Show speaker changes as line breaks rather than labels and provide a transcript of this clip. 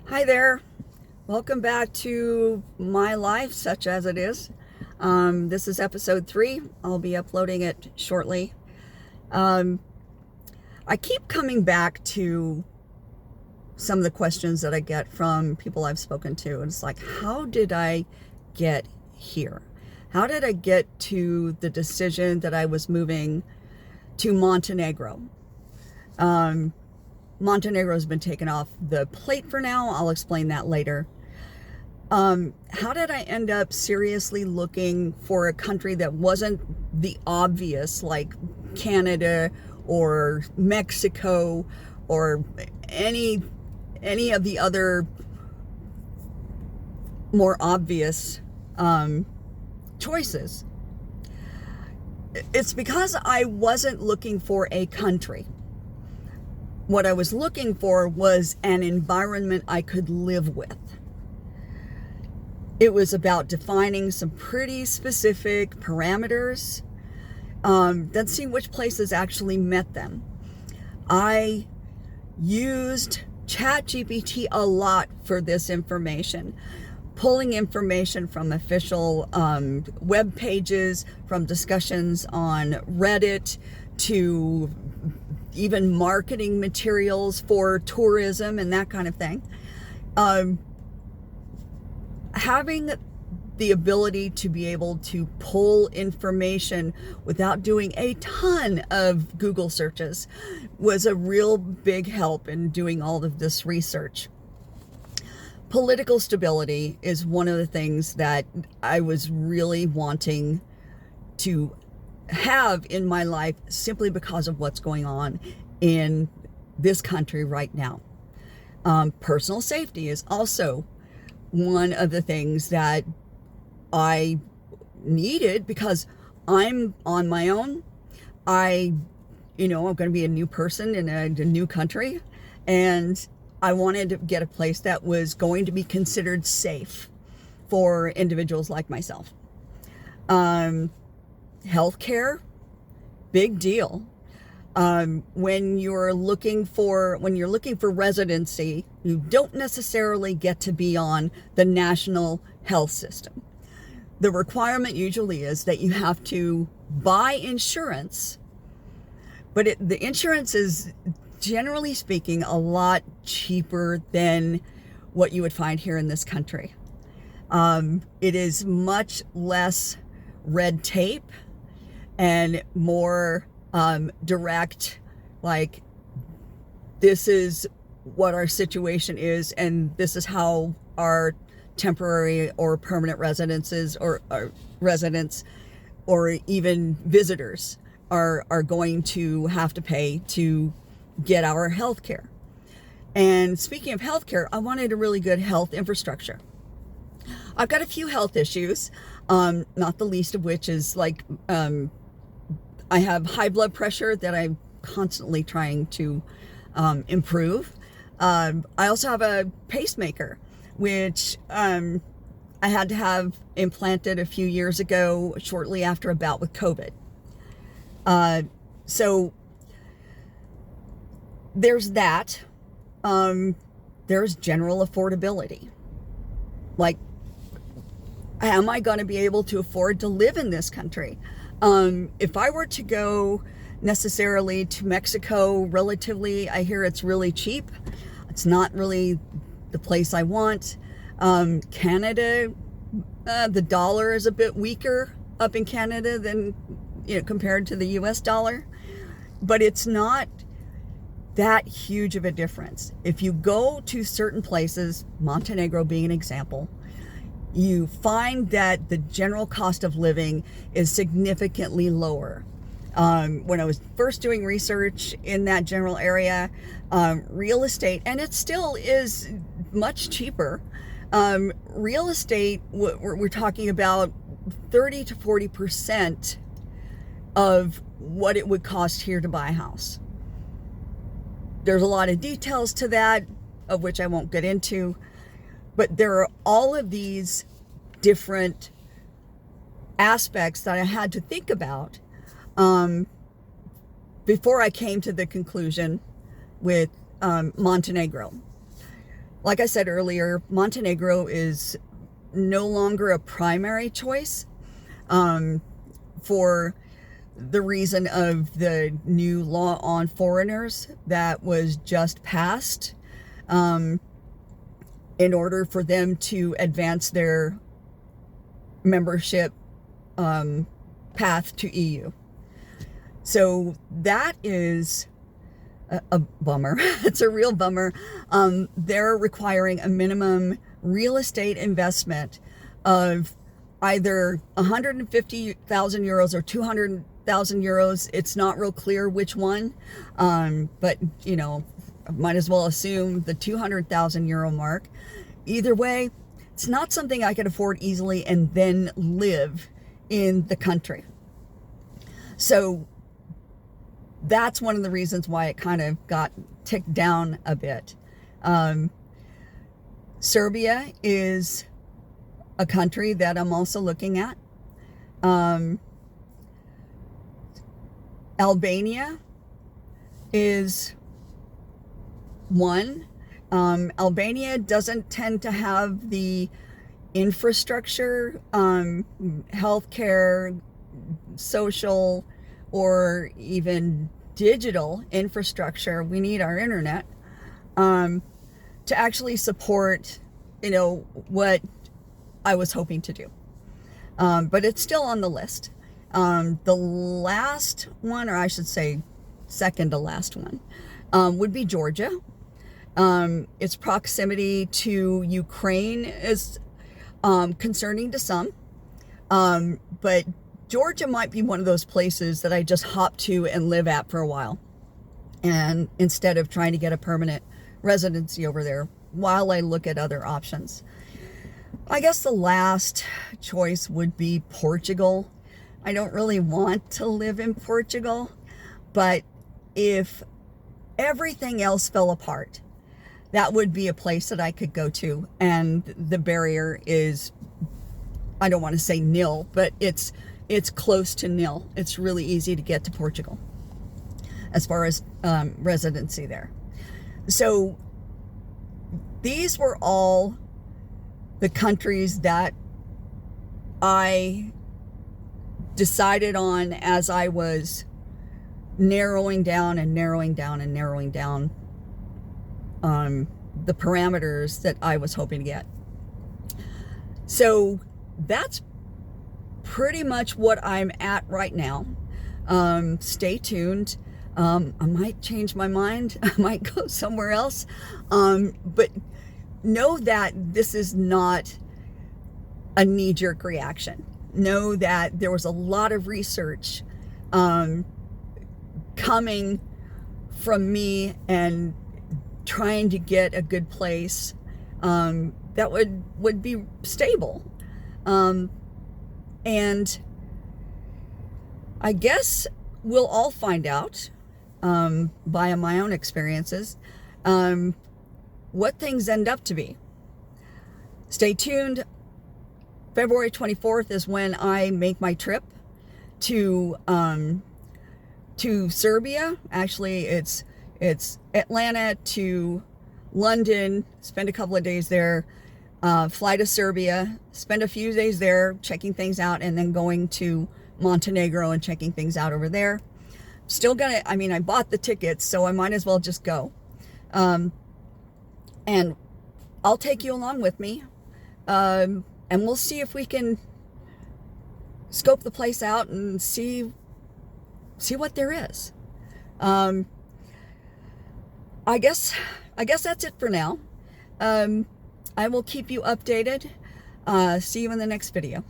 Hi there. Welcome back to my life, such as it is. This is episode 3. I'll be uploading it shortly. I keep coming back to some of the questions that I get from people I've spoken to. And it's like, how did I get here? How did I get to the decision that I was moving to Montenegro? Montenegro has been taken off the plate for now. I'll explain that later. How did I end up seriously looking for a country that wasn't the obvious, like Canada or Mexico or any of the other more obvious choices? It's because I wasn't looking for a country. What I was looking for was an environment I could live with. It was about defining some pretty specific parameters, then seeing which places actually met them. I used ChatGPT a lot for this information, pulling information from official web pages, from discussions on Reddit, to even marketing materials for tourism and that kind of thing. Having the ability to be able to pull information without doing a ton of Google searches was a real big help in doing all of this research. Political stability is one of the things that I was really wanting to have in my life simply because of what's going on in this country right now. Personal safety is also one of the things that I needed because I'm on my own. I'm going to be a new person in a new country, and I wanted to get a place that was going to be considered safe for individuals like myself. Healthcare, big deal. When you're looking for residency, you don't necessarily get to be on the national health system. The requirement usually is that you have to buy insurance, but the insurance is, generally speaking, a lot cheaper than what you would find here in this country. It is much less red tape and more direct, like, this is what our situation is, and this is how our temporary or permanent residences or residents or even visitors are going to have to pay to get our health care. And speaking of health care, I wanted a really good health infrastructure. I've got a few health issues, not the least of which is like I have high blood pressure that I'm constantly trying to improve. I also have a pacemaker, which I had to have implanted a few years ago, shortly after a bout with COVID. So there's that. There's general affordability. Like, am I going to be able to afford to live in this country? If I were to go necessarily to Mexico, relatively, I hear it's really cheap. It's not really the place I want. Canada, the dollar is a bit weaker up in Canada than, compared to the US dollar, but it's not that huge of a difference. If you go to certain places, Montenegro being an example, you find that the general cost of living is significantly lower. When I was first doing research in that general area, real estate, and it still is much cheaper. Real estate, we're talking about 30 to 40% of what it would cost here to buy a house. There's a lot of details to that, of which I won't get into, but there are all of these different aspects that I had to think about before I came to the conclusion with Montenegro. Like I said earlier, Montenegro is no longer a primary choice for the reason of the new law on foreigners that was just passed in order for them to advance their membership path to EU. So that is a bummer. It's a real bummer. They're requiring a minimum real estate investment of either 150,000 euros or 200,000 euros. It's not real clear which one, but you know, might as well assume the 200,000 euro mark. Either way, it's not something I could afford easily and then live in the country. So that's one of the reasons why it kind of got ticked down a bit. Serbia is a country that I'm also looking at. Albania is one. Albania doesn't tend to have the infrastructure, healthcare, social, or even digital infrastructure. We need our internet to actually support, you know, what I was hoping to do. But it's still on the list. The last one, or I should say second to last one, would be Georgia. Its proximity to Ukraine is concerning to some, but Georgia might be one of those places that I just hop to and live at for a while, and instead of trying to get a permanent residency over there while I look at other options. I guess the last choice would be Portugal. I don't really want to live in Portugal, but if everything else fell apart, that would be a place that I could go to, and the barrier is, I don't want to say nil, but it's close to nil. It's really easy to get to Portugal as far as residency there. So these were all the countries that I decided on as I was narrowing down the parameters that I was hoping to get. So that's pretty much what I'm at right now. Stay tuned. I might change my mind. I might go somewhere else. But know that this is not a knee-jerk reaction. Know that there was a lot of research coming from me and trying to get a good place that would be stable. And I guess we'll all find out via my own experiences what things end up to be. Stay tuned. February 24th is when I make my trip to Serbia. Actually, it's Atlanta to London, spend a couple of days there, fly to Serbia, spend a few days there checking things out, and then going to Montenegro and checking things out over there. Still gonna, I mean, I bought the tickets, so I might as well just go. And I'll take you along with me. And we'll see if we can scope the place out and see what there is. I guess that's it for now. I will keep you updated. See you in the next video.